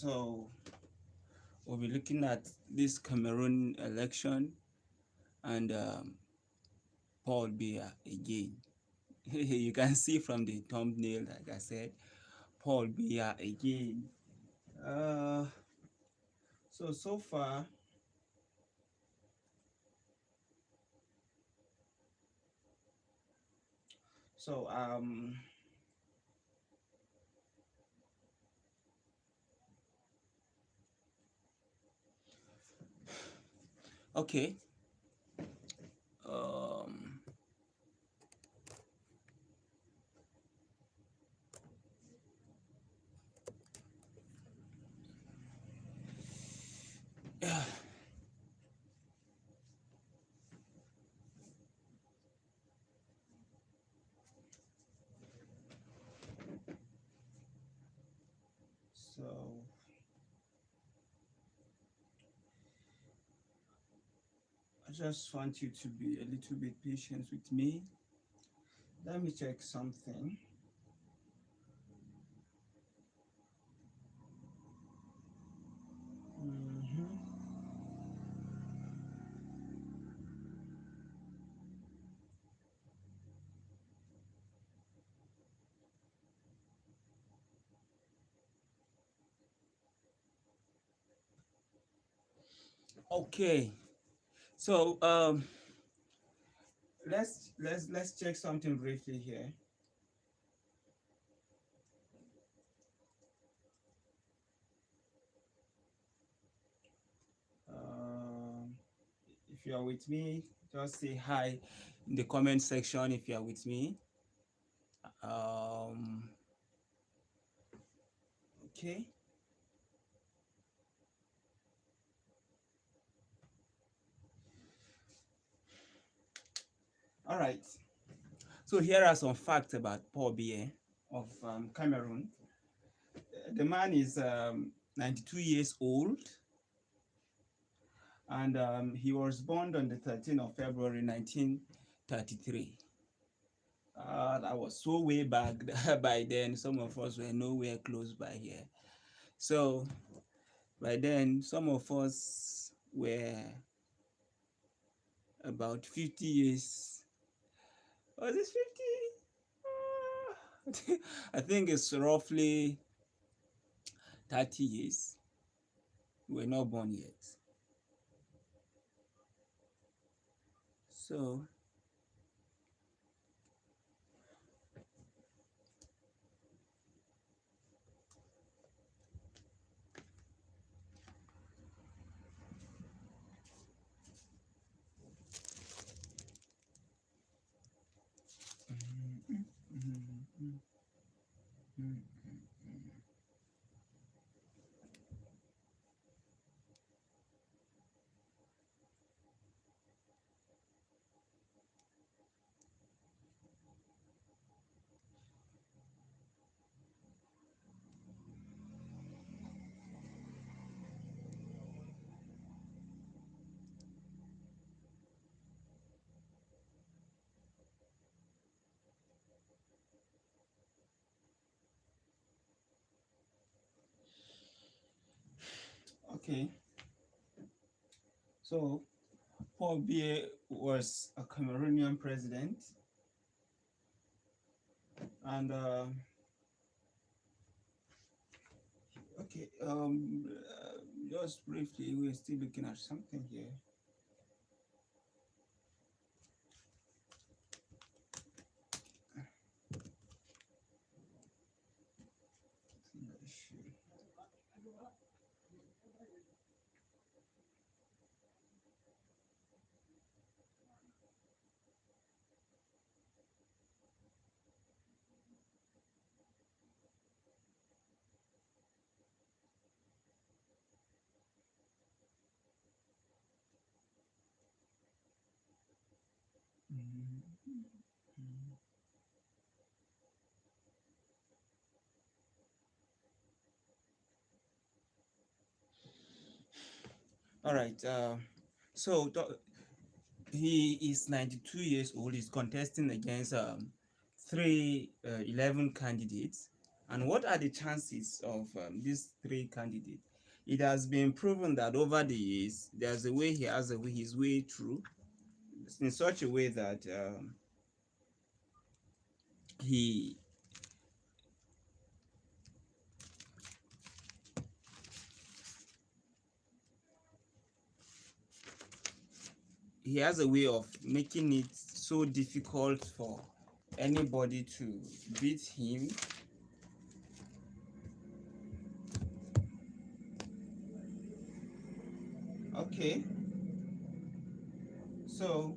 So we'll be looking at this Cameroon election and Paul Biya again. You can see from the thumbnail, like I said, Paul Biya again. Uh, so far, so okay. Um, yeah. So I just want you to be a little bit patient with me. Let me check something. Mhm. Okay. So let's check something briefly here. Um, if you are with me, just say hi in the comment section if you are with me. Um, okay. All right. So here are some facts about Paul Biya of Cameroon. The man is 92 years old, and he was born on the 13th of February 1933. That was so way back. By then some of us were nowhere close by here. So by then some of us were about 50 years. Was it 50? I think it's roughly 30 years. We're not born yet. So okay. So Paul Biya was a Cameroonian president, and okay, just briefly, we're still looking at something here. All right. So he is 92 years old. He's contesting against 11 candidates. And what are the chances of these three candidates? It has been proven that over the years, there's a way he has his way through in such a way that he he has a way of making it so difficult for anybody to beat him. Okay, so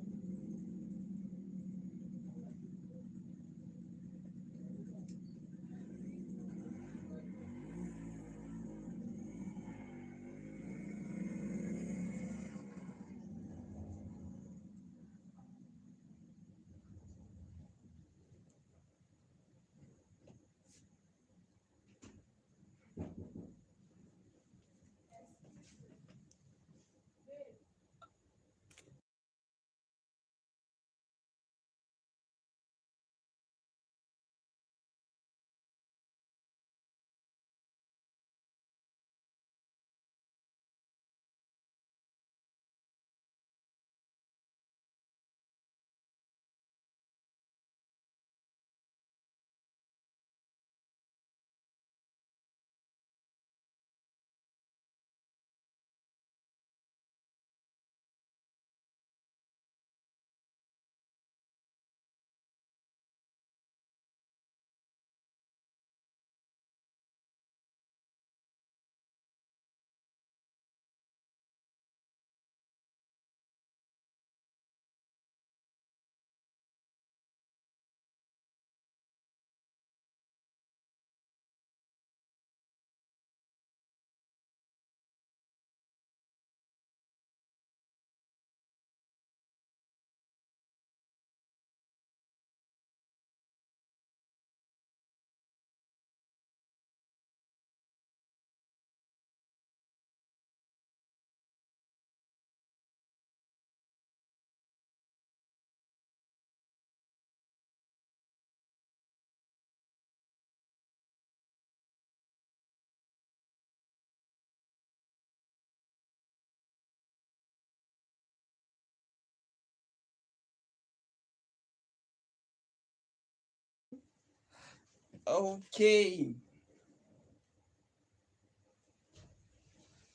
okay.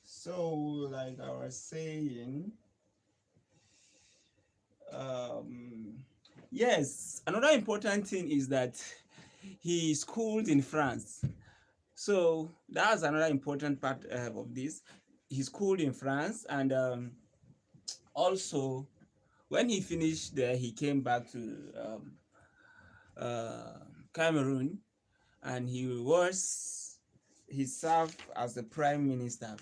So like I was saying, um yes, another important thing is that he schooled in France. So that's another important part of this. He schooled in France, and also when he finished there, he came back to uh, Cameroon, and he served as the prime minister.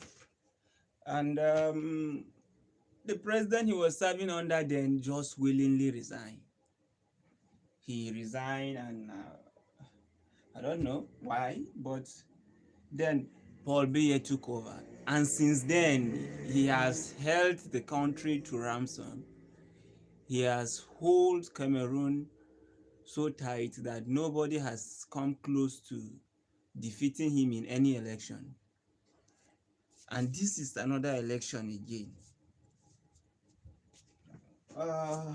And the president he was serving under then just willingly resigned. He resigned, and I don't know why, but then Paul Biya took over. And since then, he has held the country to ransom. He has held Cameroon so tight that nobody has come close to defeating him in any election. And this is another election again. Uh,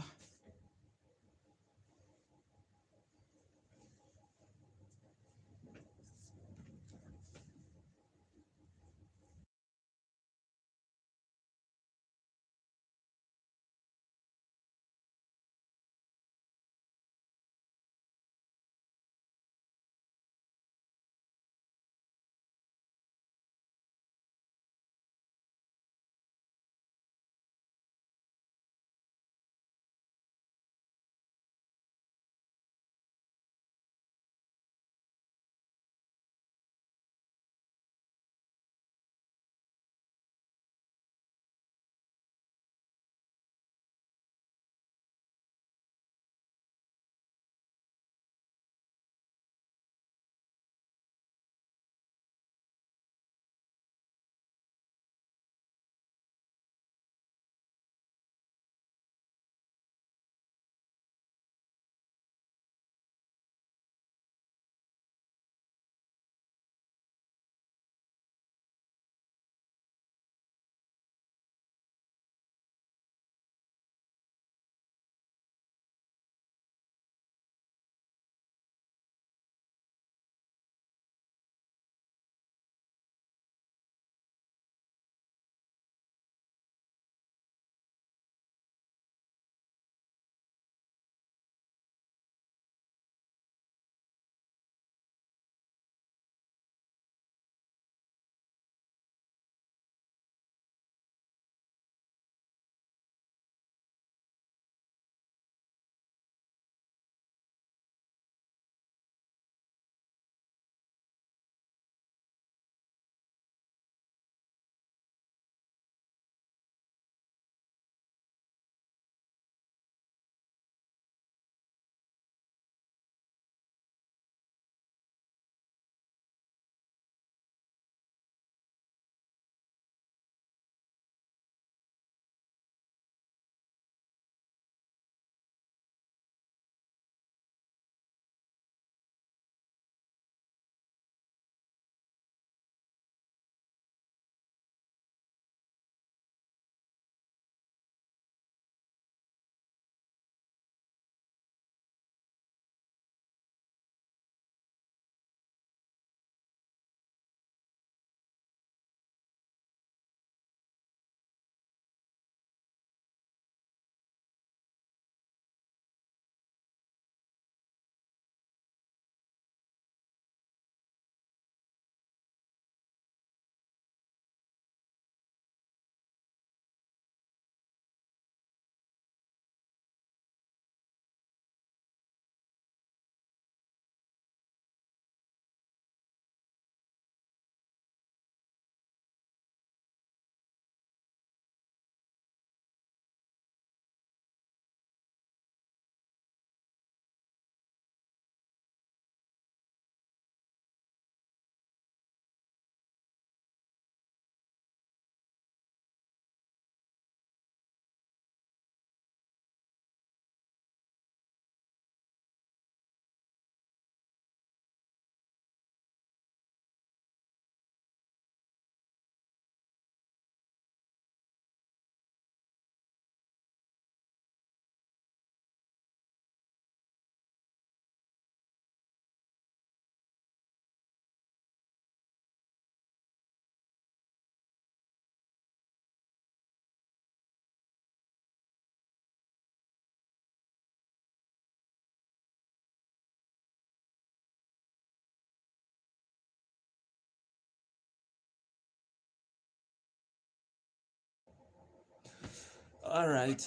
All right.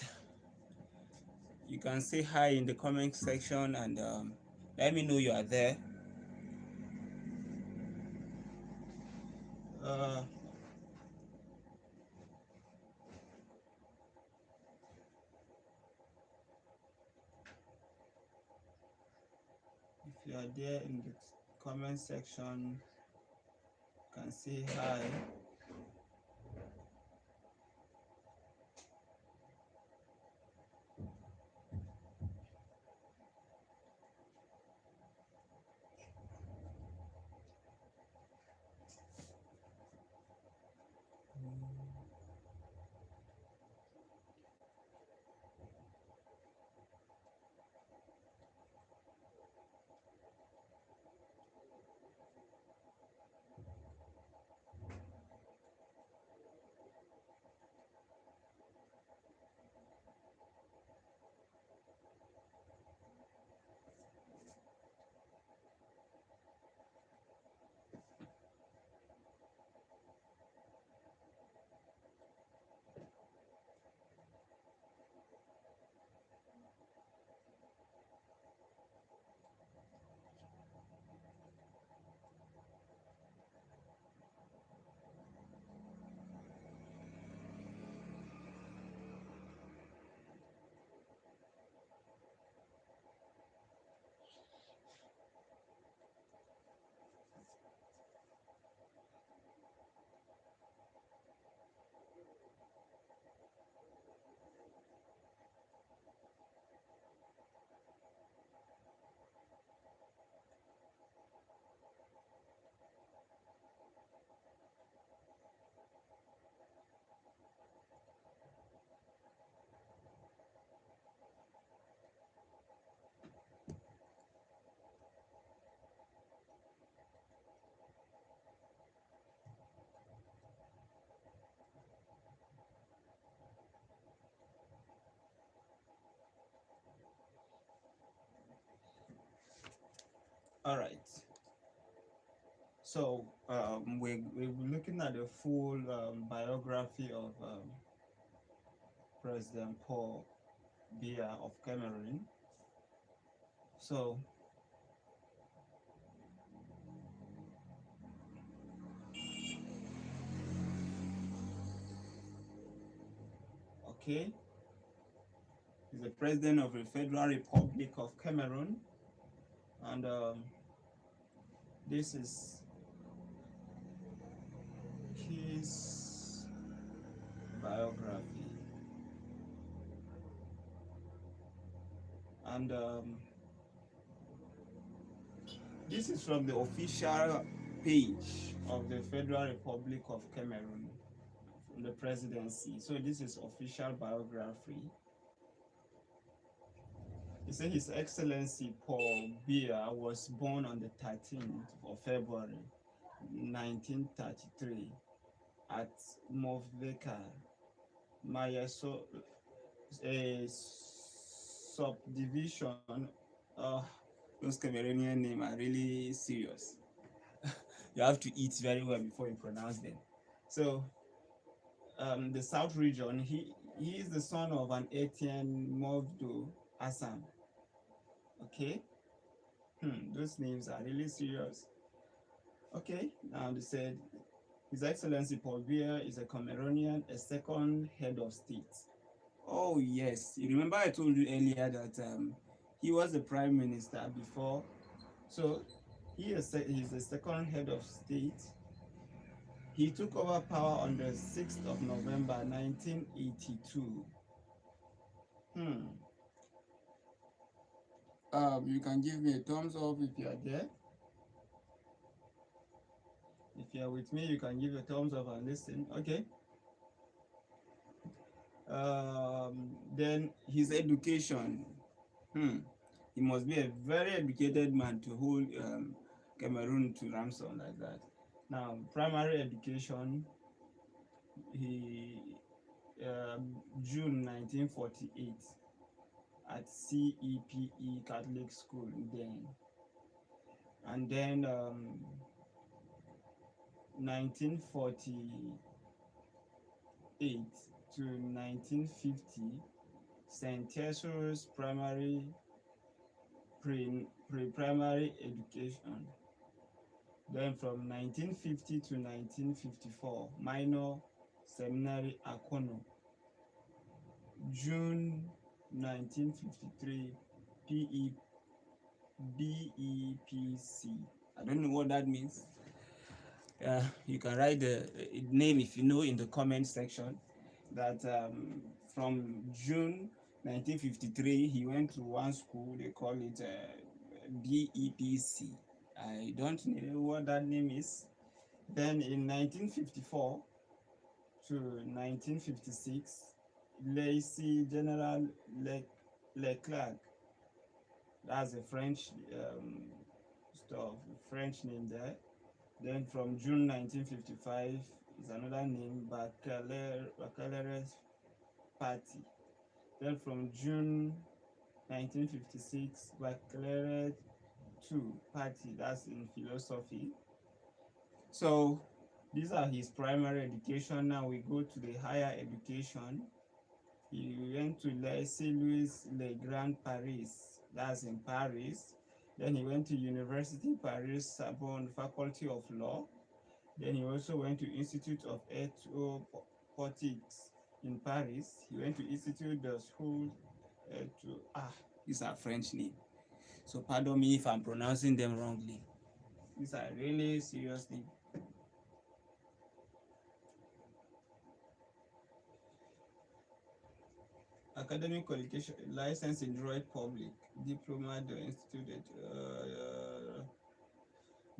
You can say hi in the comment section and let me know you are there. Uh, if you are there in the comment section, you can say hi. All right. So we're looking at the full biography of President Paul Biya of Cameroon. So okay, he's the president of the Federal Republic of Cameroon, and this is his biography. And this is from the official page of the Federal Republic of Cameroon, from the presidency. So this is official biography. He said His Excellency Paul Biya was born on the 13th of February 1933 at Moveka, Mayaso, a subdivision. Those Cameroonian names are really serious. You have to eat very well before you pronounce them. So, the South region, he is the son of an Etienne Movdo Assam. Okay, those names are really serious. Okay, now they said His Excellency Paul Biya is a Cameroonian, a second head of state. Oh yes, you remember I told you earlier that he was the prime minister before, so he's the second head of state. He took over power on the 6th of November 1982. Hmm. You can give me a thumbs up if you are there. If you are with me, you can give a thumbs up and listen. Okay. Then his education. He must be a very educated man to hold Cameroon to ransom like that. Now, primary education, he June 1948 at CEPE Catholic School then, and then 1948 to 1950, St. Teresa's pre-primary education. Then from 1950 to 1954, minor seminary Akono. June 1953, PE, BEPC. I don't know what that means. You can write the name if you know in the comment section. That from June 1953, he went to one school, they call it BEPC. I don't know what that name is. Then in 1954 to 1956, Lacy General Leclerc, that's a French French name there. Then from June 1955 is another name, Baccalaureate Party. Then from June 1956, Baccalaureate 2 Party, that's in philosophy. So these are his primary education. Now we go to the higher education. He went to Lycée Louis Le Grand Paris, that's in Paris. Then he went to University Paris Sorbonne Faculty of Law. Then he also went to Institute of Ethiopatics in Paris. He went to Institut de School these are French names. So pardon me if I'm pronouncing them wrongly. These are really serious names. Academic qualification, license in Droit Public, diploma de Institute,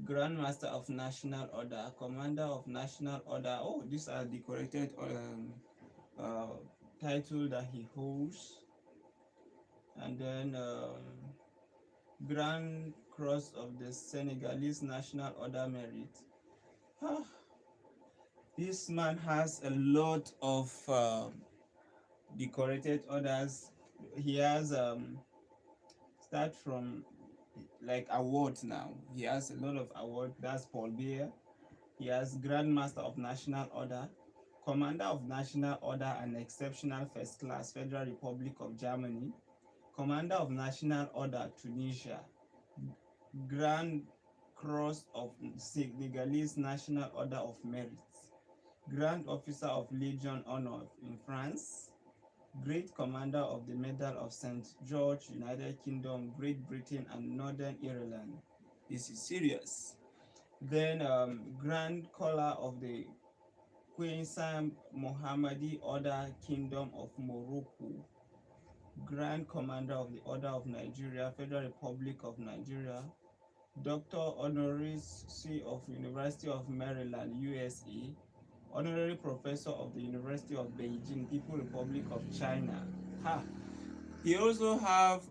Grand Master of National Order, Commander of National Order. Oh, these are decorated title that he holds. And then Grand Cross of the Senegalese National Order Merit. This man has a lot of decorated orders. He has start from like awards now. He has a lot of awards. That's Paul Biya. He has Grand Master of National Order, Commander of National Order and Exceptional First Class, Federal Republic of Germany, Commander of National Order, Tunisia, Grand Cross of Senegalese National Order of Merit, Grand Officer of Legion Honor in France, Great Commander of the Medal of St. George, United Kingdom, Great Britain, and Northern Ireland. This is serious. Then Grand Collar of the Queen Sam Mohammadi Order, Kingdom of Morocco, Grand Commander of the Order of Nigeria, Federal Republic of Nigeria, Doctor Honoris of University of Maryland, USA, Honorary Professor of the University of Beijing, People Republic of China. He also have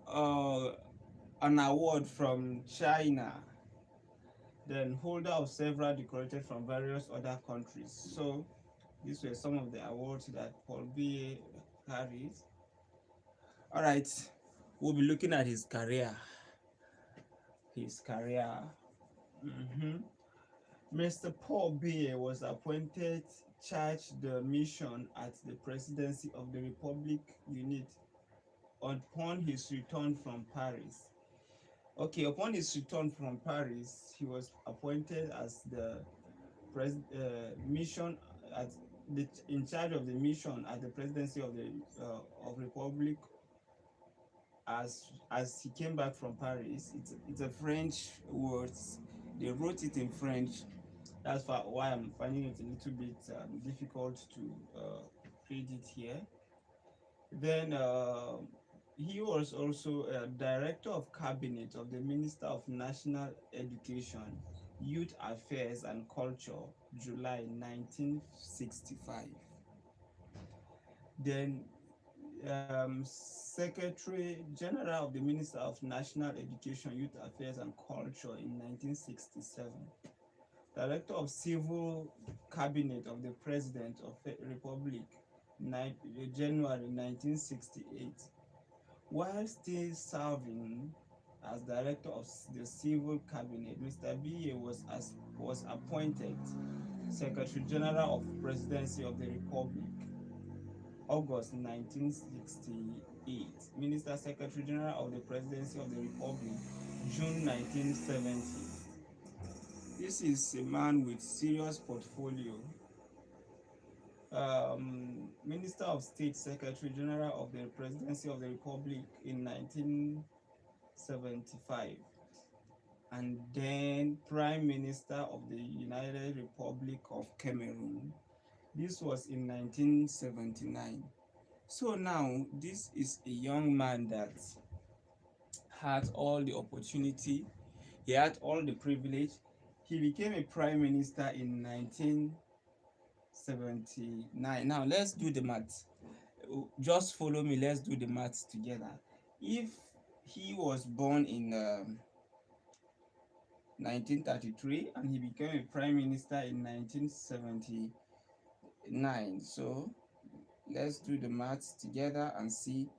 an award from China. Then holder of several decorated from various other countries. So these were some of the awards that Paul Biya carries. All right, we'll be looking at his career. Mr. Paul Biya was appointed charge de mission at the presidency of the Republic Unit upon his return from Paris. Okay, upon his return from Paris, he was appointed as the mission in charge of the mission at the presidency of the Republic. As he came back from Paris, it's a French words. They wrote it in French. That's why I'm finding it a little bit difficult to read it here. Then he was also a director of cabinet of the Minister of National Education, Youth Affairs and Culture, July 1965. Then Secretary General of the Minister of National Education, Youth Affairs and Culture in 1967. Director of Civil Cabinet of the President of the Republic, January 1968. While still serving as Director of the Civil Cabinet, Mr. Biya was appointed Secretary General of Presidency of the Republic. August 1968. Minister Secretary General of the Presidency of the Republic, June 1970. This is a man with serious portfolio. Minister of State, Secretary General of the Presidency of the Republic in 1975, and then Prime Minister of the United Republic of Cameroon. This was in 1979. So now this is a young man that had all the opportunity, he had all the privilege. He became a prime minister in 1979. Now let's do the math. Just follow me, let's do the math together. If he was born in 1933 and he became a prime minister in 1979, so let's do the math together and see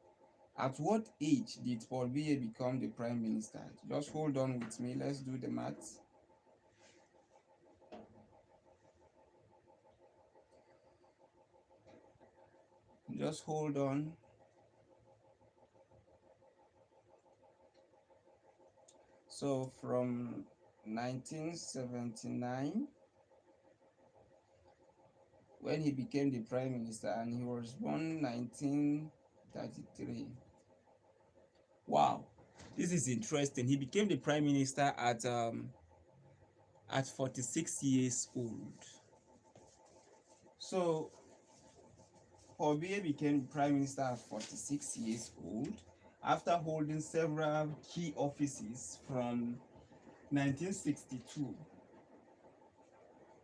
at what age did Paul Biya become the prime minister. Just hold on with me, let's do the math. Just hold on. So from 1979, when he became the prime minister, and he was born 1933. Wow, this is interesting. He became the prime minister at 46 years old. So Paul Biya became prime minister at 46 years old after holding several key offices from 1962.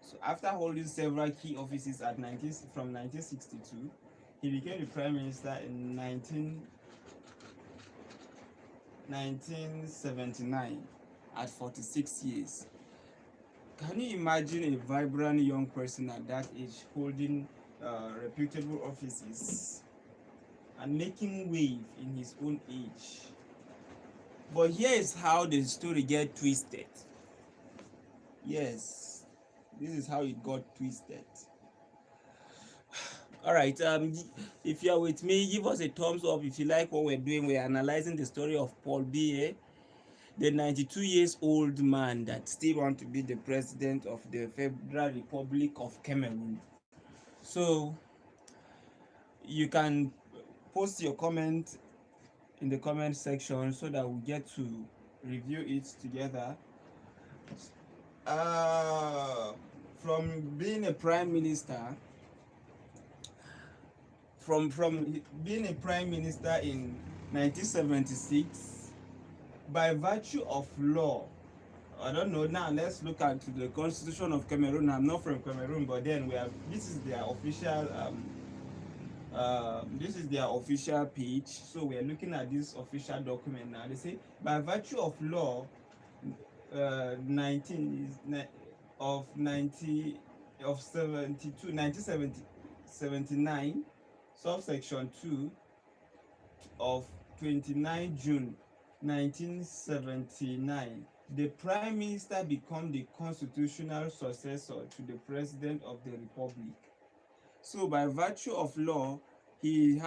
So after holding several key offices from 1962, he became the prime minister in 1979 at 46 years. Can you imagine a vibrant young person at that age holding reputable offices and making wave in his own age? But here is how the story get twisted. Yes, this is how it got twisted. All right, if you are with me, give us a thumbs up if you like what we're doing. We're analyzing the story of Paul Biya, the 92 years old man that still want to be the president of the Federal Republic of Cameroon. So you can post your comment in the comment section so that we get to review it together. Uh, from being a prime minister, from being a prime minister in 1976, by virtue of law, I don't know. Now let's look at the Constitution of Cameroon. I'm not from Cameroon, but then this is their official page. So we are looking at this official document now. They say by virtue of law, 19 is of 90 of 72 1970 79, subsection 2 of 29 June 1979, the Prime Minister become the constitutional successor to the President of the Republic. So by virtue of law, he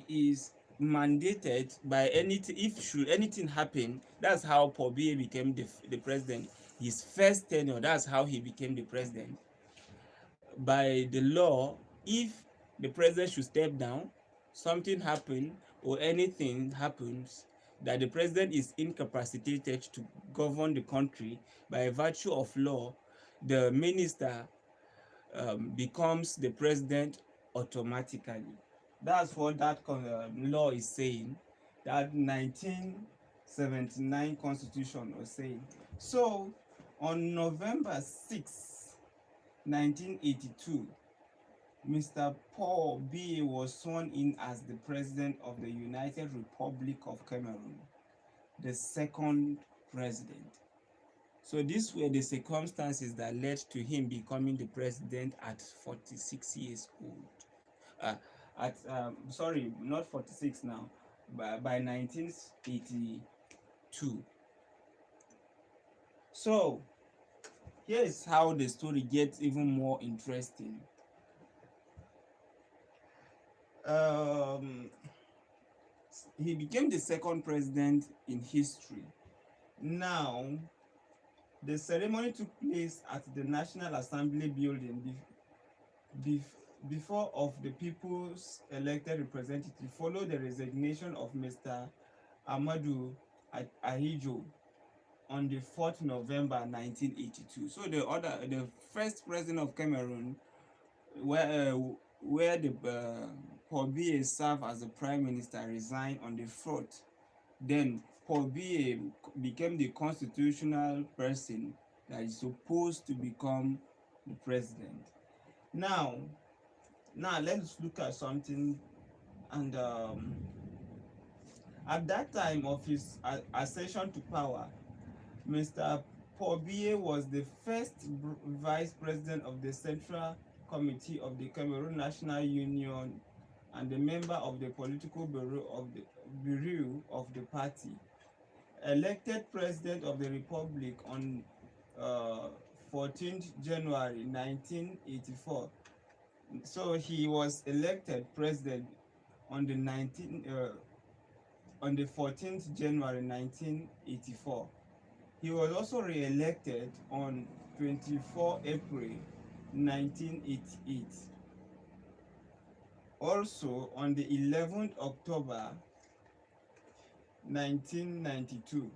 is mandated by anything. If should anything happen, that's how Paul Biya became the president. His first tenure, that's how he became the president. By the law, if the president should step down, something happen, or anything happens that the president is incapacitated to govern the country, by virtue of law, the minister becomes the president automatically. That's what that law is saying, that 1979 constitution was saying. So on November 6, 1982, Mr. Paul Biya was sworn in as the president of the United Republic of Cameroon, the second president. So these were the circumstances that led to him becoming the president at 46 years old. Sorry, not 46 now, by 1982. So here is how the story gets even more interesting. um, he became the second president in history. Now, the ceremony took place at the National Assembly building before of the people's elected representative, followed the resignation of Mr. Amadou Ahijo on the 4th November 1982. So the first president of Cameroon, where uh, where the Paul Biya served as the prime minister, resigned on the 4th. Then Paul Biya became the constitutional person that is supposed to become the president. Now, let's look at something. And at that time of his accession to power, Mr. Paul Biya was the first vice president of the Central Committee of the Cameroon National Union and a member of the political bureau of the party. Elected president of the republic on 14th January 1984. So he was elected president on the 14th January 1984. He was also re-elected on 24 April 1988. Also on the 11th October 1992.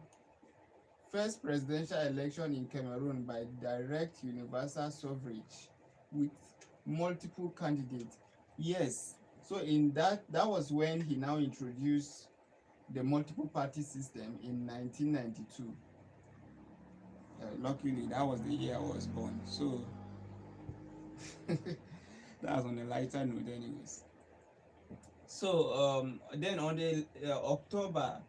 First presidential election in Cameroon by direct universal suffrage with multiple candidates. Yes, so in that was when he now introduced the multiple party system in 1992. Luckily, that was the year I was born. So that was on a lighter note, anyways. So then on the October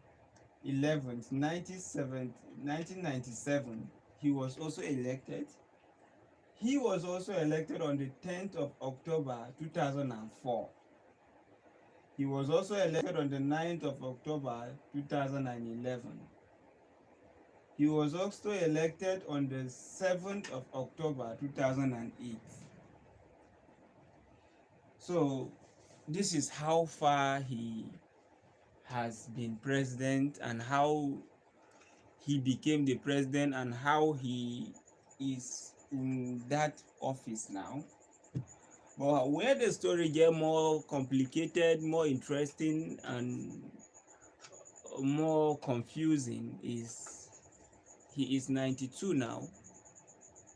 11th, 1997, he was also elected. He was also elected on the 10th of October 2004. He was also elected on the 9th of October 2011. He was also elected on the 7th of October 2008. So this is how far he has been president and how he became the president and how he is in that office now. But where the story get more complicated, more interesting, and more confusing is he is 92 now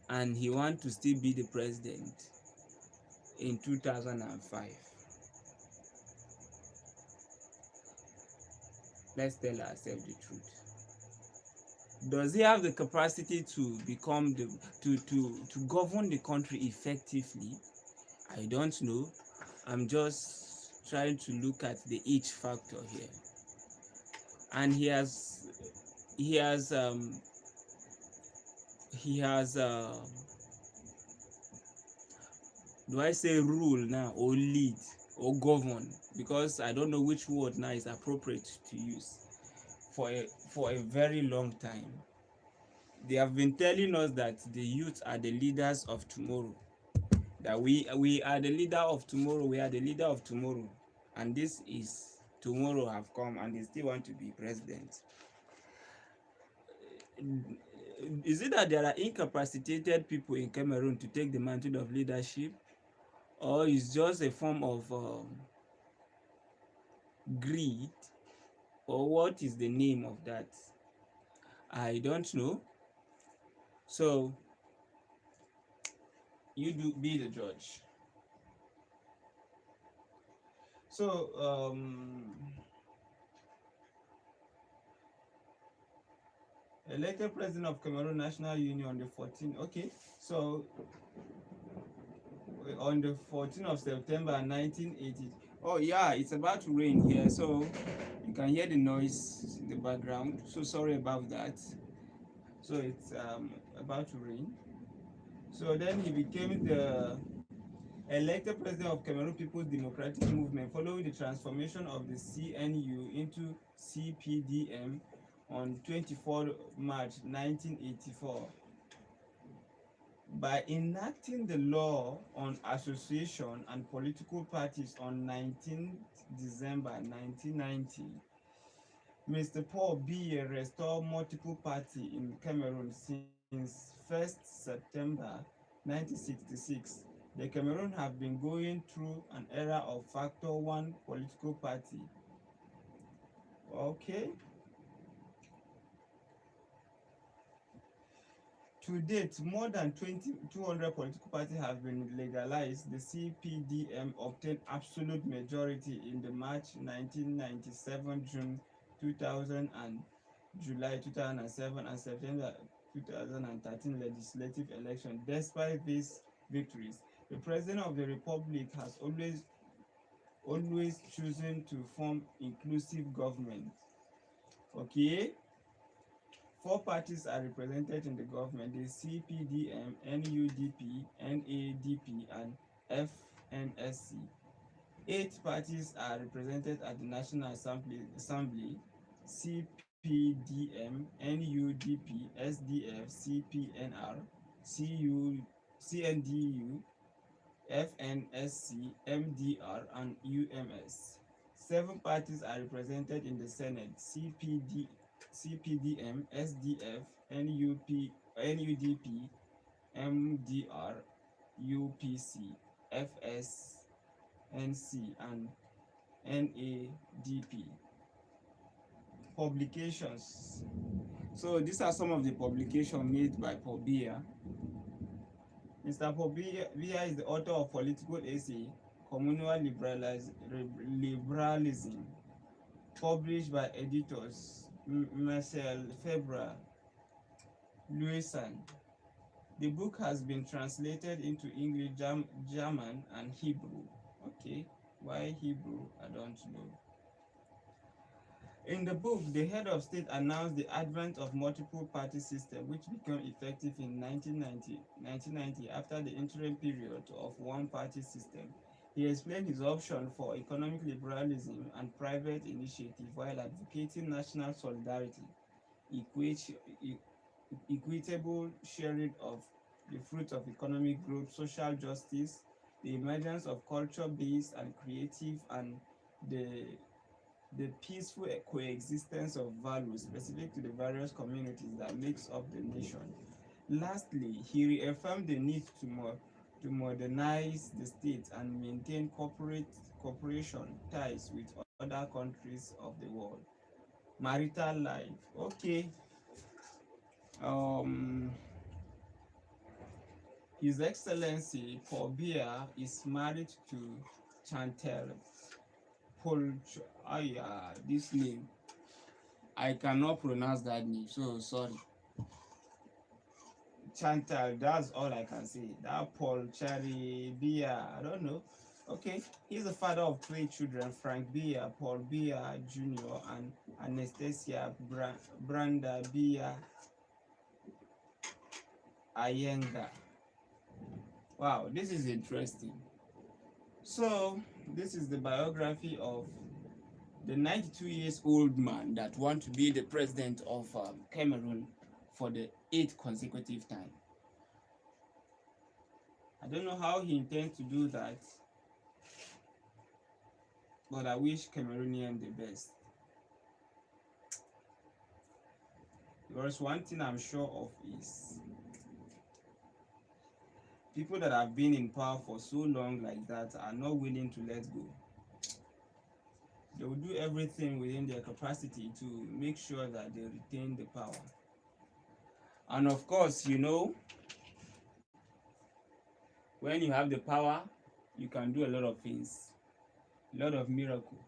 and he wants to still be the president in 2005. Let's tell ourselves the truth. Does he have the capacity to become to govern the country effectively? I don't know. I'm just trying to look at the H factor here. And he has do I say rule now or lead or govern, because I don't know which word now is appropriate to use, for a very long time. They have been telling us that the youth are the leaders of tomorrow, that we are the leader of tomorrow, we are the leader of tomorrow, and this is tomorrow have come and they still want to be president. Is it that there are incapacitated people in Cameroon to take the mantle of leadership, or is just a form of greed, or what is the name of that? I don't know. So you do be the judge. So elected president of Cameroon National Union on the 14th. Okay, so on the 14th of September 1980. Oh yeah, it's about to rain here, so you can hear the noise in the background. So sorry about that. So it's about to rain. So then he became the elected president of Cameroon People's Democratic Movement following the transformation of the CNU into CPDM on 24 March 1984. By enacting the law on association and political parties on 19th December 1990, Mr. Paul Biya restored multiple party in Cameroon since 1st September 1966. The Cameroon have been going through an era of factor one political party. Okay. To date, more than 200 political parties have been legalized. The CPDM obtained absolute majority in the March 1997, June 2000, and July 2007 and September 2013 legislative election. Despite these victories, the President of the Republic has always chosen to form inclusive government. Okay. Four parties are represented in the government: the CPDM, NUDP, NADP, and FNSC. Eight parties are represented at the National Assembly: CPDM, NUDP, SDF, CPNR, CNDU, FNSC, MDR, and UMS. Seven parties are represented in the Senate: CPDM, SDF, NUDP, MDR, UPC, FSNC, and NADP. Publications. So these are some of the publications made by Paul Biya. Mr. Paul Biya is the author of political essay Communal Liberalism, published by editors Marcel Febra, Louisan. The book has been translated into English, German, and Hebrew. Okay, why Hebrew? I don't know. In the book, the head of state announced the advent of multiple party system, which became effective in 1990 after the interim period of one party system. He explained his option for economic liberalism and private initiative while advocating national solidarity, equitable sharing of the fruits of economic growth, social justice, the emergence of culture-based and creative, and the peaceful coexistence of values specific to the various communities that makes up the nation. Lastly, he reaffirmed the need to modernize the state and maintain cooperation ties with other countries of the world. Marital life. Okay. Um, His Excellency Paul Biya is married to Chantal Polch. This name. I cannot pronounce that name, so sorry. Chantal, that's all I can say. That Paul Cherry Biya, I don't know. Okay, he's the father of three children: Frank Biya, Paul Biya Jr., and Anastasia Branda Biya Ayenga. Wow, this is interesting. So, this is the biography of the 92 years old man that want to be the president of Cameroon for the 8th consecutive time. I don't know how he intends to do that, but I wish Cameroonian the best. Because one thing I'm sure of is people that have been in power for so long like that are not willing to let go. They will do everything within their capacity to make sure that they retain the power. And of course, when you have the power, you can do a lot of things, a lot of miracles.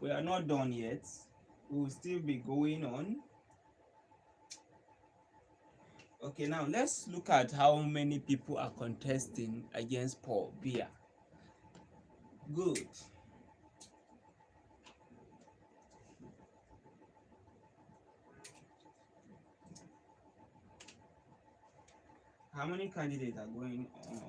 We are not done yet. We will still be going on. Okay, now let's look at how many people are contesting against Paul Biya. Good. How many candidates are going on?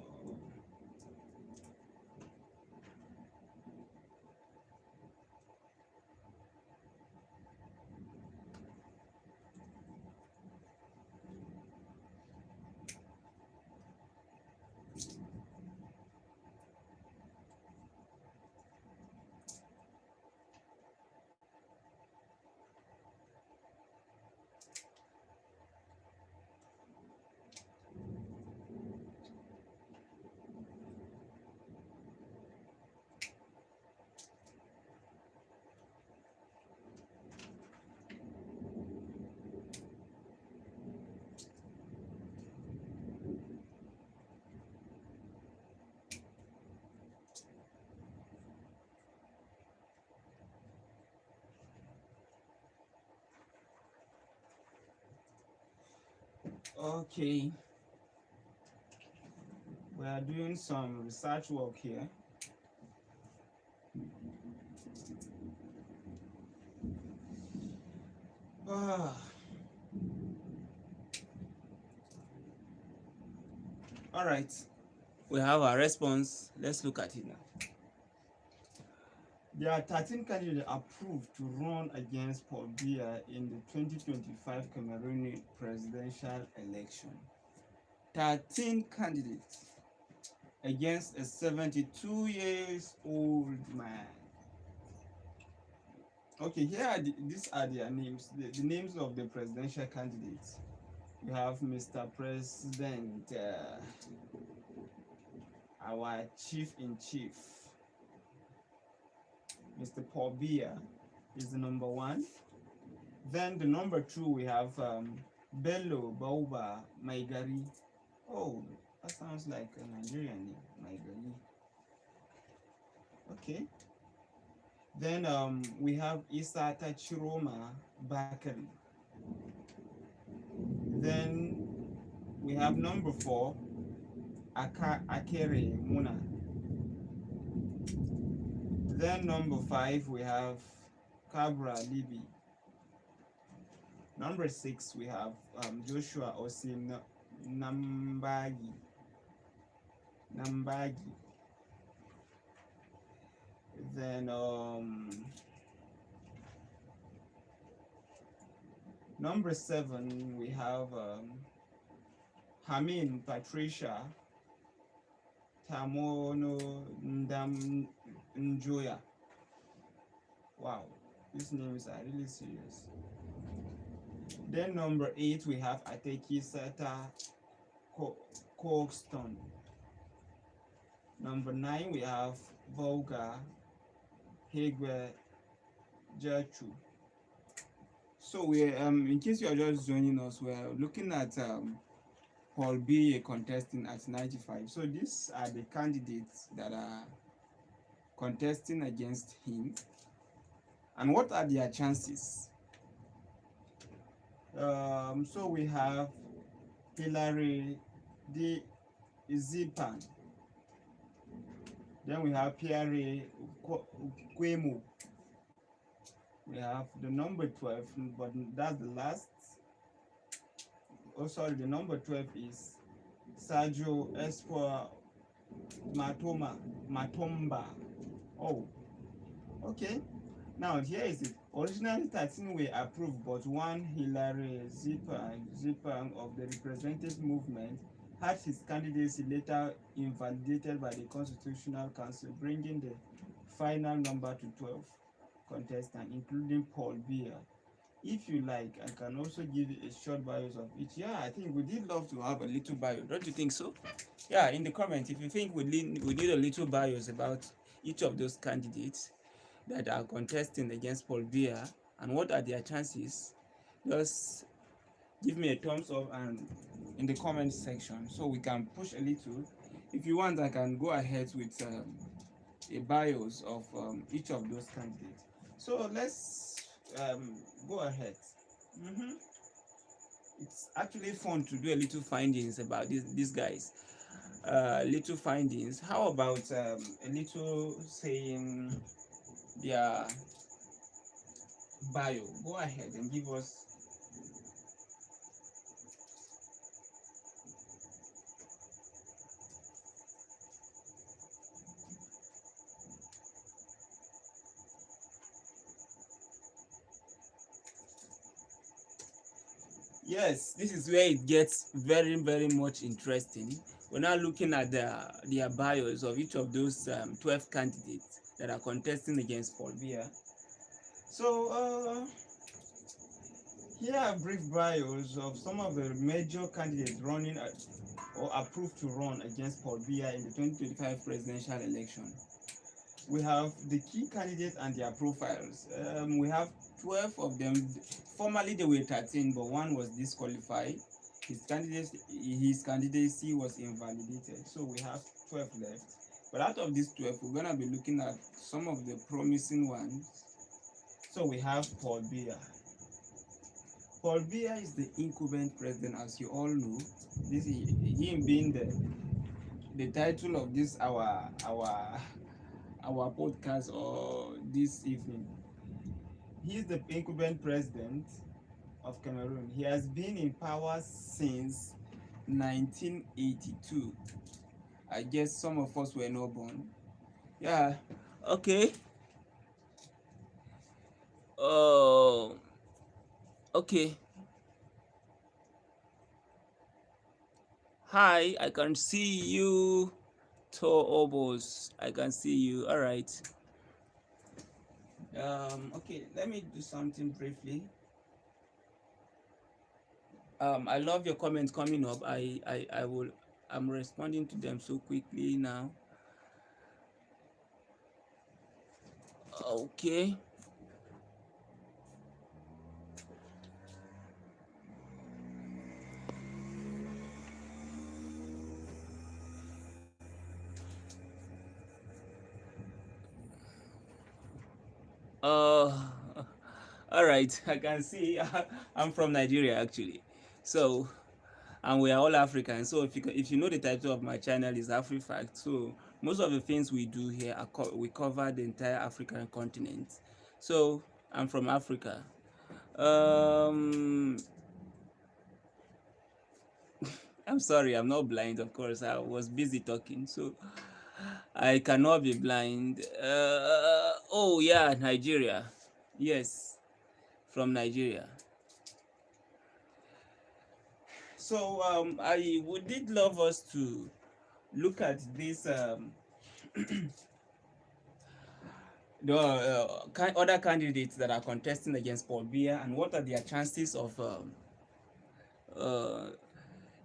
Okay, we are doing some research work here. Ah. All right, we have our response. Let's look at it now. There are 13 candidates approved to run against Paul Biya in the 2025 Cameroon presidential election. 13 candidates against a 72 years old man. Okay, here are these are their names, the names of the presidential candidates. You have Mr. President, our chief in chief, Mr. Paul Biya is the number one. Then the number two, we have Bello Bauba Maigari. Oh, that sounds like a Nigerian name, Maigari. Okay. Then we have Isa Tachiroma Bakari. Then we have number four, Akere Muna. Then number five, we have Kabra Libi. Number six, we have Joshua Osim Nambagi. Then number seven, we have Hamin Patricia Tamono Ndam Njoya. Wow, these names are really serious. Then number eight, we have Ateki Sata Coxton. Number nine, we have Volga Hegwe Jachu. So we're in case you are just joining us, we're looking at Paul Biya contesting at 95. So these are the candidates that are contesting against him. And what are their chances? So we have Hilary D. Zipan. Then we have Pierre Kwemo. We have the number 12, but that's the last. Oh, sorry, the number 12 is Sergio Espoir Matomba. Oh, okay. Now here is it. Originally 13 were approved, but one Hilary Zipan of the Representative Movement had his candidacy later invalidated by the Constitutional Council, bringing the final number to 12 contestants, including Paul Biya. If you like, I can also give you a short bios of each. Yeah, I think we did love to have a little bio. Don't you think so? Yeah, in the comments, if you think we need a little bios about each of those candidates that are contesting against Paul Biya and what are their chances, just give me a thumbs up and in the comment section so we can push a little. If you want, I can go ahead with a bios of each of those candidates. So let's go ahead. Mhm. It's actually fun to do a little findings about these guys. Little findings. How about a little saying their bio? Go ahead and give us. Yes, this is where it gets very, very much interesting. We're now looking at their bios of each of those 12 candidates that are contesting against Paul Biya. So, here are brief bios of some of the major candidates running or approved to run against Paul Biya in the 2025 presidential election. We have the key candidates and their profiles. We have 12 of them. Formerly, they were 13, but one was disqualified. His candidacy was invalidated. So we have 12 left. But out of these 12, we're going to be looking at some of the promising ones. So we have Paul Biya. Paul Biya is the incumbent president, as you all know. This is him being the title of this our podcast or this evening. He's the incumbent president of Cameroon. He has been in power since 1982. I guess some of us were not born. Yeah. Okay. Oh. Okay. Hi, I can see you. To Obos, I can see you. All right. Okay, let me do something briefly. I love your comments coming up. I will. I'm responding to them so quickly now. Okay. Uh, all right. I can see. I'm from Nigeria actually, so and we are all Africans. So if you know the title of my channel is AfriFact. So most of the things we do here are we cover the entire African continent. So I'm from Africa. Um, I'm sorry, I'm not blind. Of course, I was busy talking, so I cannot be blind. Oh yeah, Nigeria. Yes, from Nigeria. So I would did love us to look at this the other candidates that are contesting against Paul Biya and what are their chances of uh,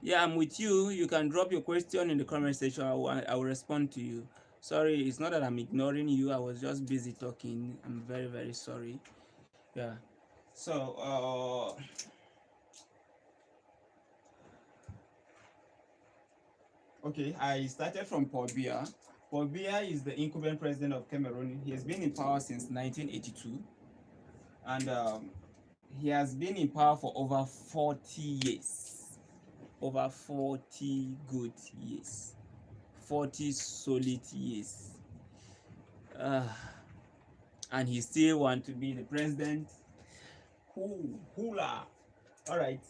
yeah, I'm with you. You can drop your question in the comment section. I will respond to you. Sorry, it's not that I'm ignoring you. I was just busy talking. I'm very, very sorry. Yeah. So, okay, I started from Paul Biya. Paul Biya is the incumbent president of Cameroon. He has been in power since 1982, and he has been in power for over 40 years. Over 40 good years. 40 solid years. Uh, and he still want to be the president. Hula. All right.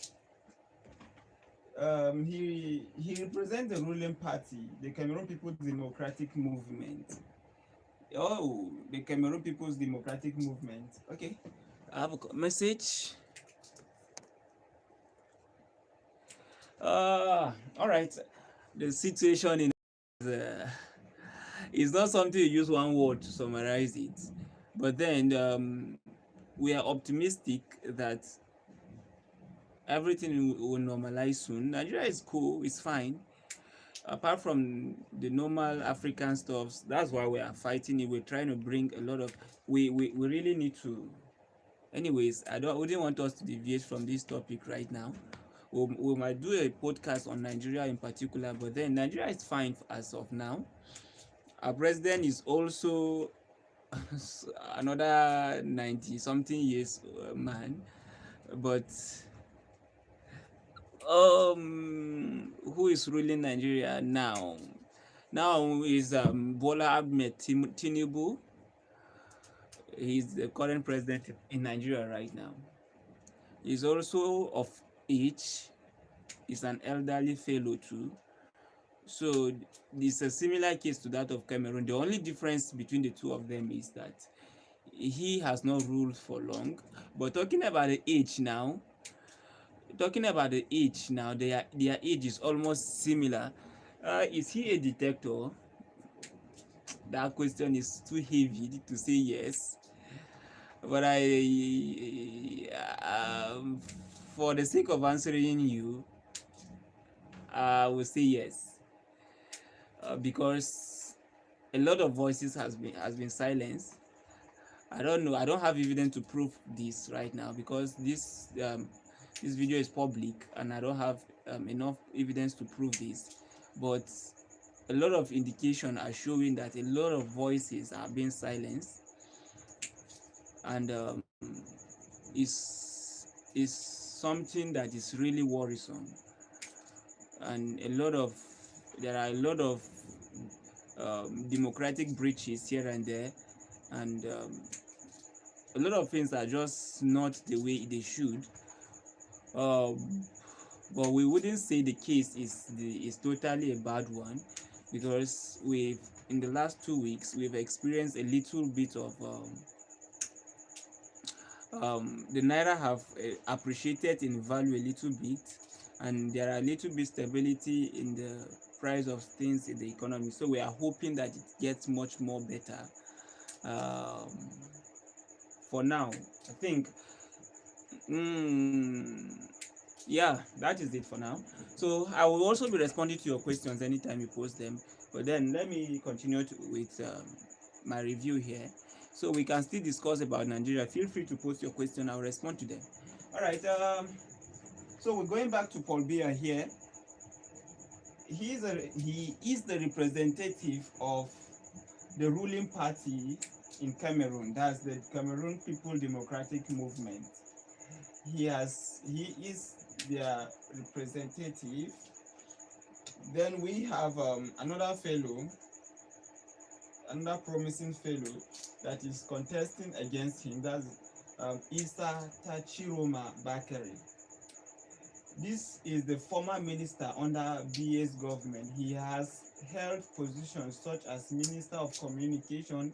He represents the ruling party, the Cameroon People's Democratic Movement. Oh, the Cameroon People's Democratic Movement. Okay. I have a message. All right. The situation in is not something you use one word to summarize it, but then we are optimistic that everything will normalize soon. Nigeria is cool, it's fine. Apart from the normal African stuffs, that's why we are fighting it. We're trying to bring a lot of we really need to. Anyways, wouldn't want us to deviate from this topic right now. We might do a podcast on Nigeria in particular, but then Nigeria is fine as of now. Our president is also another 90 something years man. But who is ruling Nigeria now? Now is Bola Ahmed Tinubu. He's the current president in Nigeria right now. He's also of age. He's an elderly fellow too. So it's a similar case to that of Cameroon. The only difference between the two of them is that he has not ruled for long. But talking about the age now, their age is almost similar. Is he a dictator? That question is too heavy to say yes. But for the sake of answering you, I will say yes, because a lot of voices has been silenced. I don't know. I don't have evidence to prove this right now because this video is public and I don't have enough evidence to prove this. But a lot of indication are showing that a lot of voices are being silenced, and is something that is really worrisome. And there are a lot of democratic breaches here and there, and a lot of things are just not the way they should. Um, but we wouldn't say the case is totally a bad one, because we've in the last 2 weeks we've experienced a little bit of the naira have appreciated in value a little bit, and there are a little bit stability in the price of things in the economy. So we are hoping that it gets much more better. Um, for now, I think, mm, yeah, that is it for now. So I will also be responding to your questions anytime you post them. But then let me continue with my review here. So we can still discuss about Nigeria. Feel free to post your question. I'll respond to them. All right. So we're going back to Paul Biya here. He is the representative of the ruling party in Cameroon. That's the Cameroon People Democratic Movement. He is their representative. Then we have another promising fellow that is contesting against him. That's Issa Tachiroma Bakari. This is the former minister under BA's government. He has held positions such as Minister of Communication.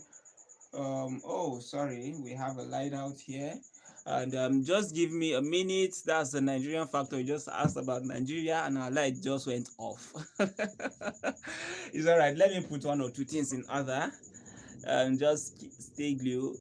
Oh, sorry, we have a light out here. And just give me a minute. That's the Nigerian factor. You just asked about Nigeria, and our light just went off. It's all right. Let me put one or two things in order, and just stay glued.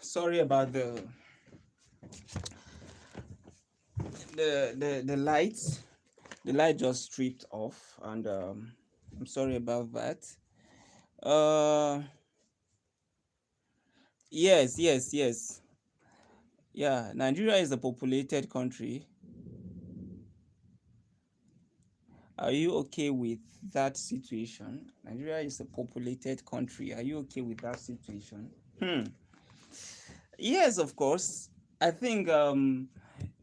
Sorry about the lights. The light just stripped off, and I'm sorry about that. Uh, yes. Yeah, Nigeria is a populated country. Are you okay with that situation? Nigeria is a populated country. Are you okay with that situation? Hmm. Yes, of course. I think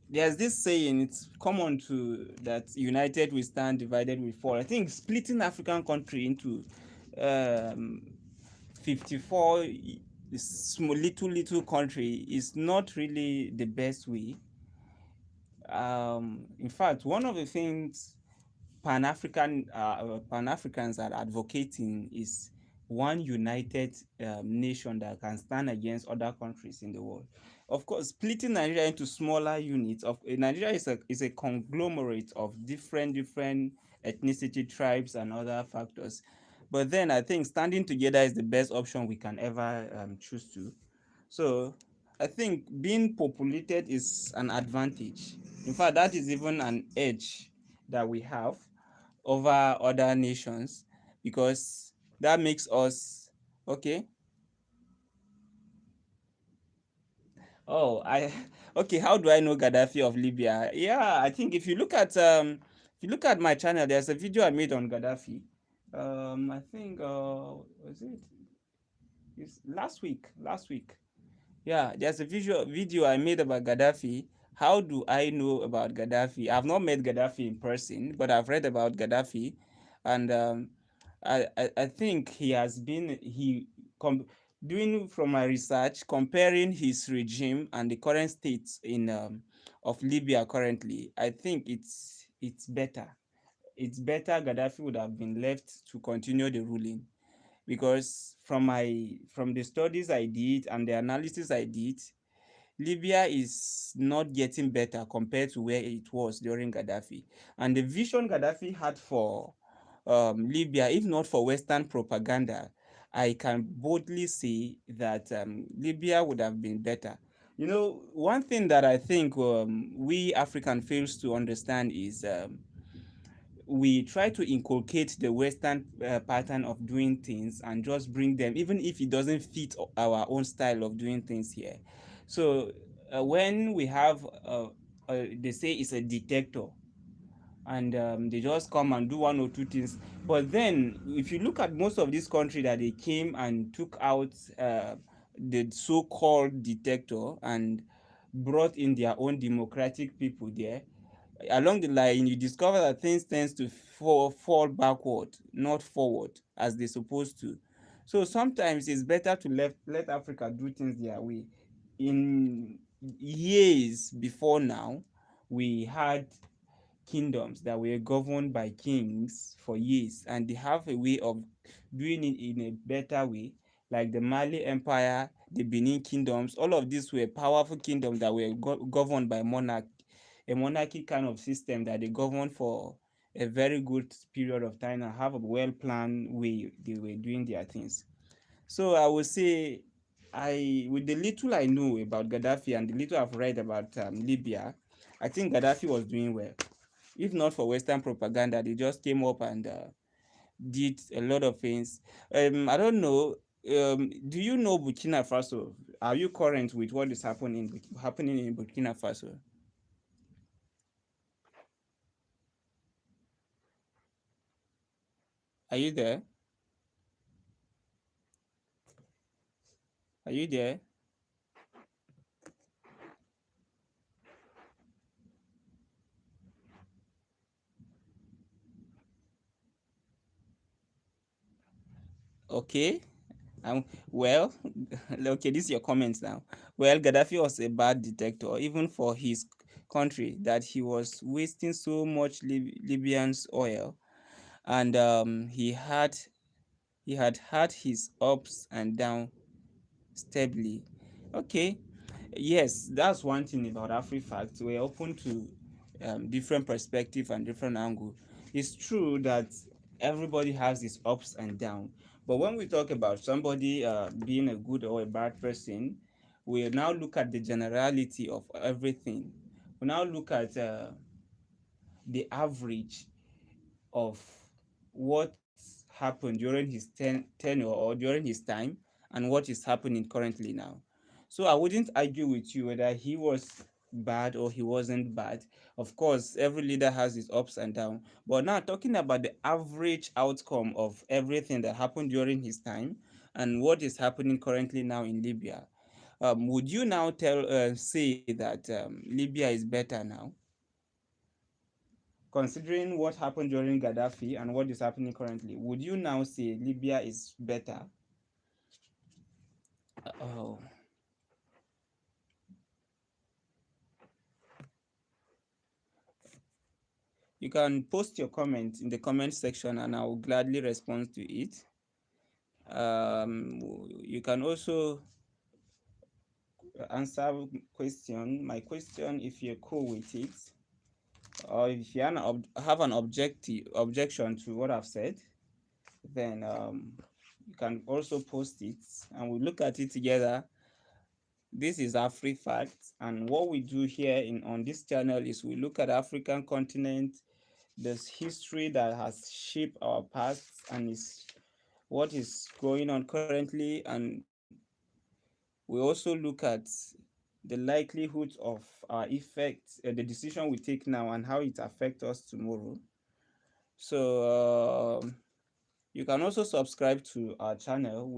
there's this saying, it's common to that united we stand, divided we fall. I think splitting African country into um, 54 small little country is not really the best way. In fact, one of the things Pan Africans are advocating is one united nation that can stand against other countries in the world. Of course, splitting Nigeria into smaller units of Nigeria is a conglomerate of different ethnicity, tribes, and other factors. But then I think standing together is the best option we can ever choose to. So I think being populated is an advantage. In fact, that is even an edge that we have over other nations, because that makes us okay. Oh, I okay. How do I know Gaddafi of Libya? Yeah, I think if you look at my channel, there's a video I made on Gaddafi. I think was it it's last week? Last week. Yeah, there's a video I made about Gaddafi. How do I know about Gaddafi? I've not met Gaddafi in person, but I've read about Gaddafi, and I think he has been doing from my research, comparing his regime and the current state in of Libya currently. I think it's better. It's better Gaddafi would have been left to continue the ruling, because from the studies I did and the analysis I did, Libya is not getting better compared to where it was during Gaddafi. And the vision Gaddafi had for Libya, if not for Western propaganda, I can boldly say that Libya would have been better. You know, one thing that I think we African fails to understand is we try to inculcate the Western pattern of doing things and just bring them, even if it doesn't fit our own style of doing things here. So when we have, they say it's a detector, and they just come and do one or two things. But then, if you look at most of these countries that they came and took out the so-called detector and brought in their own democratic people there, along the line you discover that things tends to fall backward, not forward as they're supposed to. So sometimes it's better to let Africa do things their way. In years before now, we had kingdoms that were governed by kings for years, and they have a way of doing it in a better way, like the Mali Empire, the Benin kingdoms. All of these were powerful kingdoms that were governed by a monarchy kind of system that they governed for a very good period of time and have a well planned way they were doing their things. So I would say, with the little I know about Gaddafi and the little I've read about Libya, I think Gaddafi was doing well. If not for Western propaganda, they just came up and did a lot of things. I don't know. Do you know Burkina Faso? Are you current with what is happening in Burkina Faso? Are you there? Are you there? Okay. Well, okay, this is your comments now. Well, Gaddafi was a bad dictator, even for his country, that he was wasting so much Libyan's oil, and he had his ups and downs stably. Okay, yes, that's one thing about AfriFact. We're open to different perspective and different angle. It's true that everybody has his ups and downs, but when we talk about somebody being a good or a bad person, we now look at the generality of everything. We now look at the average of what happened during his tenure or during his time and what is happening currently now. So I wouldn't argue with you whether he was bad or he wasn't bad. Of course, every leader has his ups and downs. But now talking about the average outcome of everything that happened during his time and what is happening currently now in Libya, would you now say that Libya is better now, considering what happened during Gaddafi and what is happening currently? Would you now say Libya is better? Oh, you can post your comment in the comment section, and I will gladly respond to it. You can also answer my question, if you're cool with it, or if you have an objection to what I've said, then you can also post it and we'll look at it together. This is AfriFacts, and what we do here on this channel is we look at African continent, this history that has shaped our past, and is what is going on currently, and we also look at the likelihood of our effects, the decision we take now and how it affects us tomorrow. So you can also subscribe to our channel.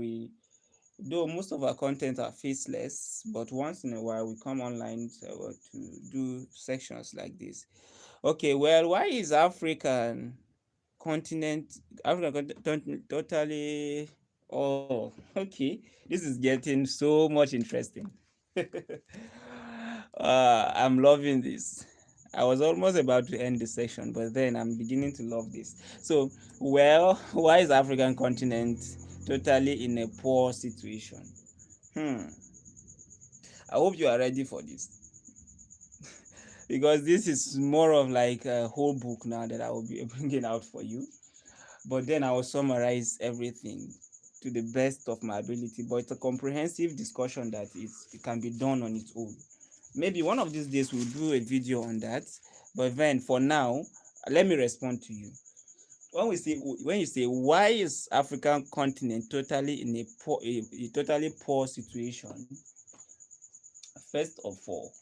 Though most of our content are faceless, but once in a while we come online to do sections like this. Okay, well, why is continent totally? Oh, okay, this is getting so much interesting. I'm loving this. I was almost about to end the section, but then I'm beginning to love this. So, well, why is African continent totally in a poor situation? Hmm. I hope you are ready for this, because this is more of like a whole book now that I will be bringing out for you. But then I will summarize everything to the best of my ability. But it's a comprehensive discussion that it can be done on its own. Maybe one of these days we'll do a video on that. But then for now, let me respond to you. When you say why is African continent totally in a totally poor situation, first of all,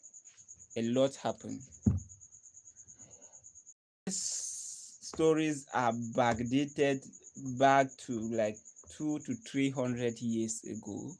a lot happened. These stories are backdated back to like 200 to 300 years ago.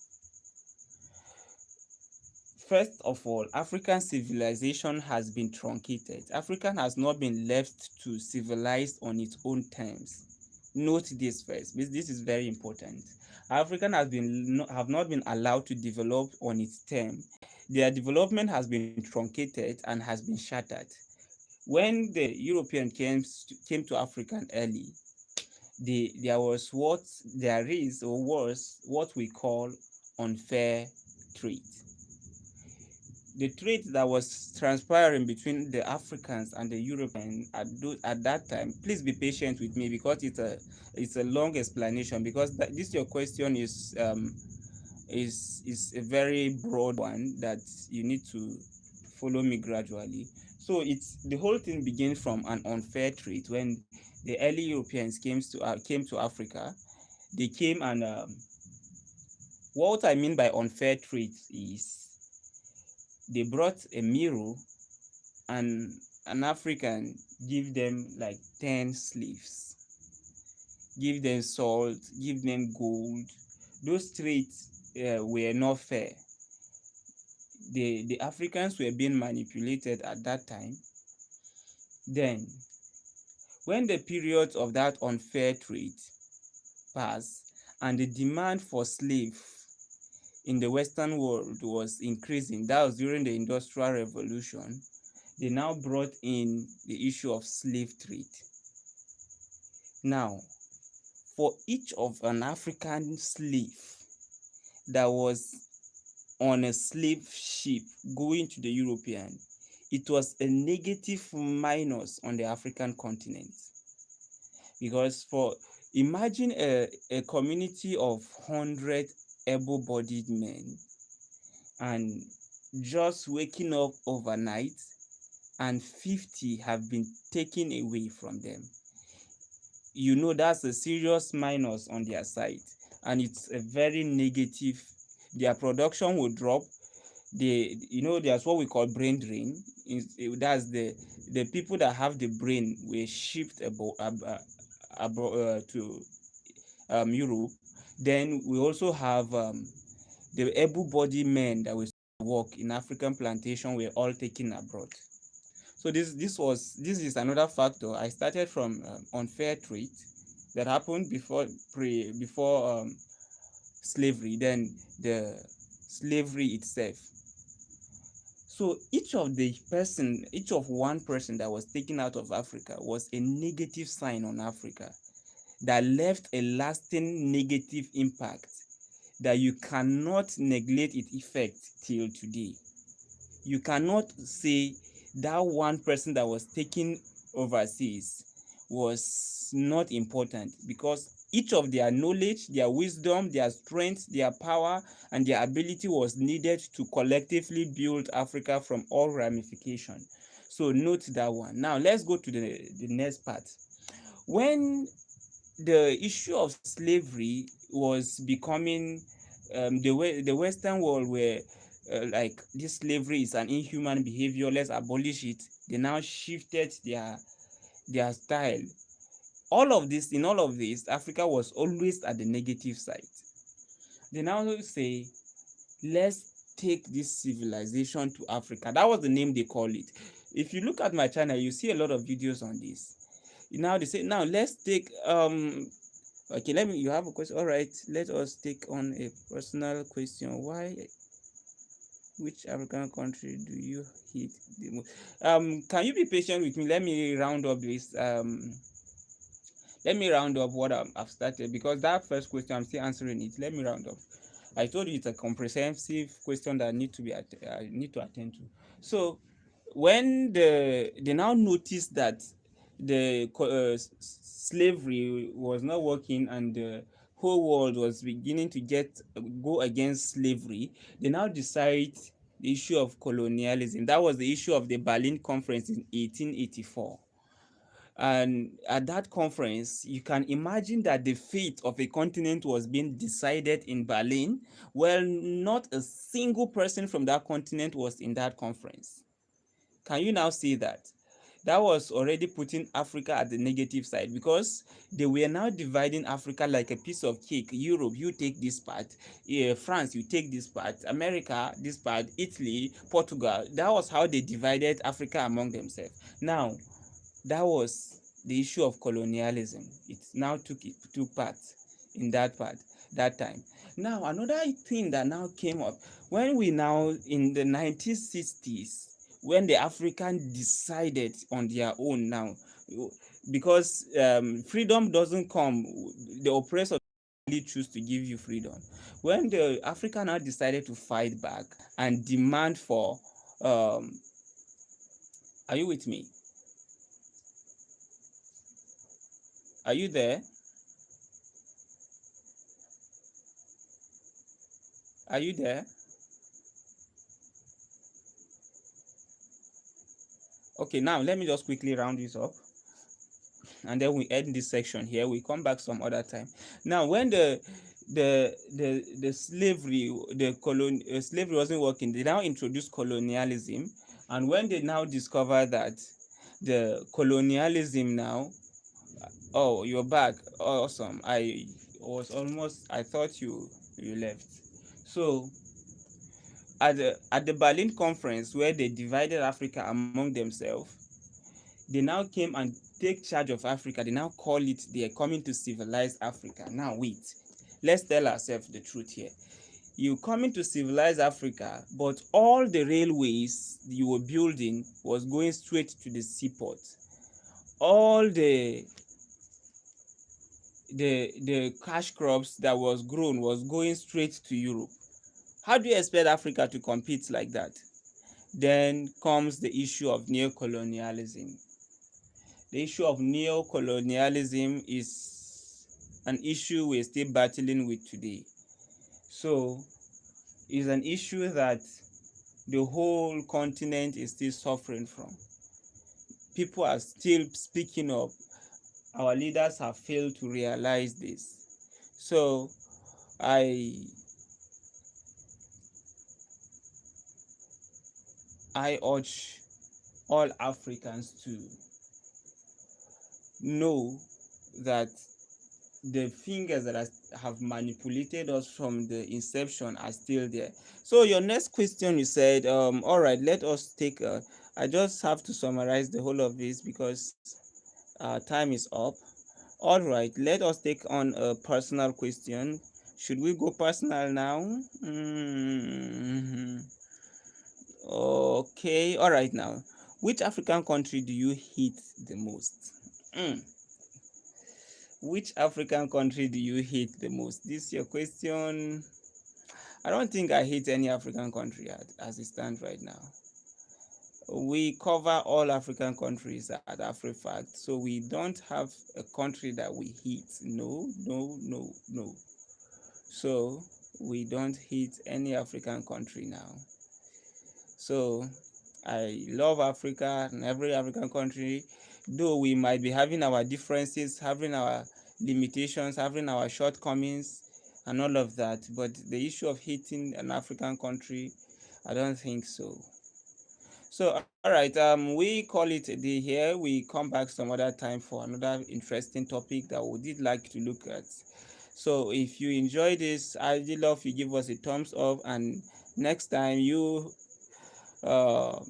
First of all, African civilization has been truncated. Africa has not been left to civilize on its own terms. Note this first. This is very important. African have not been allowed to develop on its term. Their development has been truncated and has been shattered. When the European came to Africa early, there is or was what we call unfair trade. The trade that was transpiring between the Africans and the Europeans at that time. Please be patient with me, because it's a long explanation, because this your question is a very broad one that you need to follow me gradually. So it's the whole thing begins from an unfair trade. When the early Europeans came to Africa, they came and what I mean by unfair trade is they brought a mirror, and an African give them like 10 slaves, give them salt, give them gold. Those trades were not fair. The Africans were being manipulated at that time. Then, when the period of that unfair trade passed and the demand for slaves in the Western world was increasing, that was during the Industrial Revolution, they now brought in the issue of slave trade. Now, for each of an African slave that was on a slave ship going to the European, it was a negative minus on the African continent. Because imagine a community of 100 able-bodied men, and just waking up overnight and 50 have been taken away from them. You know, that's a serious minus on their side, and it's a very negative. Their production will drop. There's what we call brain drain. That's the people that have the brain were shipped to Europe. Then we also have the able-bodied men that were work in African plantation were all taken abroad. So this is another factor. I started from unfair trade that happened before slavery, then the slavery itself. So each of one person that was taken out of Africa was a negative sign on Africa that left a lasting negative impact that you cannot neglect its effect till today. You cannot say that one person that was taken overseas was not important, because each of their knowledge, their wisdom, their strength, their power, and their ability was needed to collectively build Africa from all ramifications. So note that one. Now let's go to the next part. When the issue of slavery was becoming the Western world were like, this slavery is an inhuman behavior, let's abolish it. They now shifted their style. All of this, Africa was always at the negative side. They now say, let's take this civilization to Africa. That was the name they call it. If you look at my channel, you see a lot of videos on this. Now they say, now let's take okay, let me, you have a question. All right, let us take on a personal question. Which African country do you hate the most? Can you be patient with me? Let me round up this. Let me round up what I've started, because that first question I'm still answering it. Let me round up. I told you it's a comprehensive question that I need to attend to. So when they now noticed that slavery was not working and the whole world was beginning to go against slavery, they now decide the issue of colonialism. That was the issue of the Berlin Conference in 1884. And at that conference, you can imagine that the fate of a continent was being decided in Berlin. Well, not a single person from that continent was in that conference. Can you now see that? That was already putting Africa at the negative side, because they were now dividing Africa like a piece of cake. Europe, you take this part. France, you take this part. America, this part. Italy, Portugal. That was how they divided Africa among themselves. Now, that was the issue of colonialism. It now took part in that time. Now another thing that now came up, when we now in the 1960s, when the African decided on their own now, because freedom doesn't come, the oppressor really choose to give you freedom. When the African now decided to fight back and demand for are you with me? Are you there? Are you there? Okay, now let me just quickly round this up, and then we end this section here. We come back some other time. Now, when the slavery, slavery wasn't working, they now introduced colonialism. And when they now discover that the colonialism now, oh, you're back. Awesome. I thought you left. So at the Berlin conference, where they divided Africa among themselves, they now came and take charge of Africa. They now call it, they are coming to civilize Africa. Now wait, let's tell ourselves the truth here. You coming to civilize Africa, but all the railways you were building was going straight to the seaport. All the cash crops that was grown was going straight to Europe. How do you expect Africa to compete like that? Then comes the issue of neocolonialism. The issue of neocolonialism is an issue we're still battling with today. So it's an issue that the whole continent is still suffering from. People are still speaking up. Our leaders have failed to realize this. So I urge all Africans to know that the fingers that have manipulated us from the inception are still there. So your next question, you said, all right, let us take. I just have to summarize the whole of this because time is up. All right, let us take on a personal question. Should we go personal now? Okay, all right now. Which African country do you hate the most? Mm. Which African country do you hate the most? This is your question. I don't think I hate any African country as it stands right now. We cover all African countries at AfriFact, so we don't have a country that we hate. No, no, no, no. So we don't hate any African country now. So I love Africa and every African country, though we might be having our differences, having our limitations, having our shortcomings, and all of that. But the issue of hating an African country, I don't think so. So, all right, we call it a day here. We come back some other time for another interesting topic that we did like to look at. So, if you enjoy this, I'd love you give us a thumbs up, and next time you uh,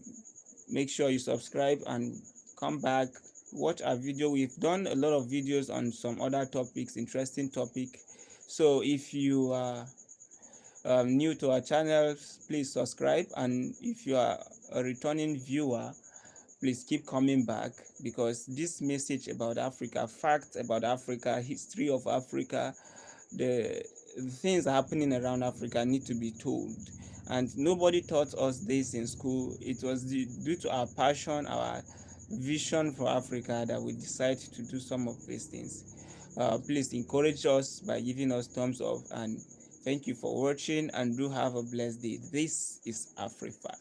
make sure you subscribe and come back, watch our video. We've done a lot of videos on some other topics, interesting topic. So, if you are new to our channel, please subscribe, and if you are a returning viewer, please keep coming back, because this message about Africa, facts about Africa, history of Africa, the things happening around Africa need to be told. And nobody taught us this in school. It was due to our passion, our vision for Africa, that we decided to do some of these things. Please encourage us by giving us thumbs up, and thank you for watching, and do have a blessed day. This is Africa.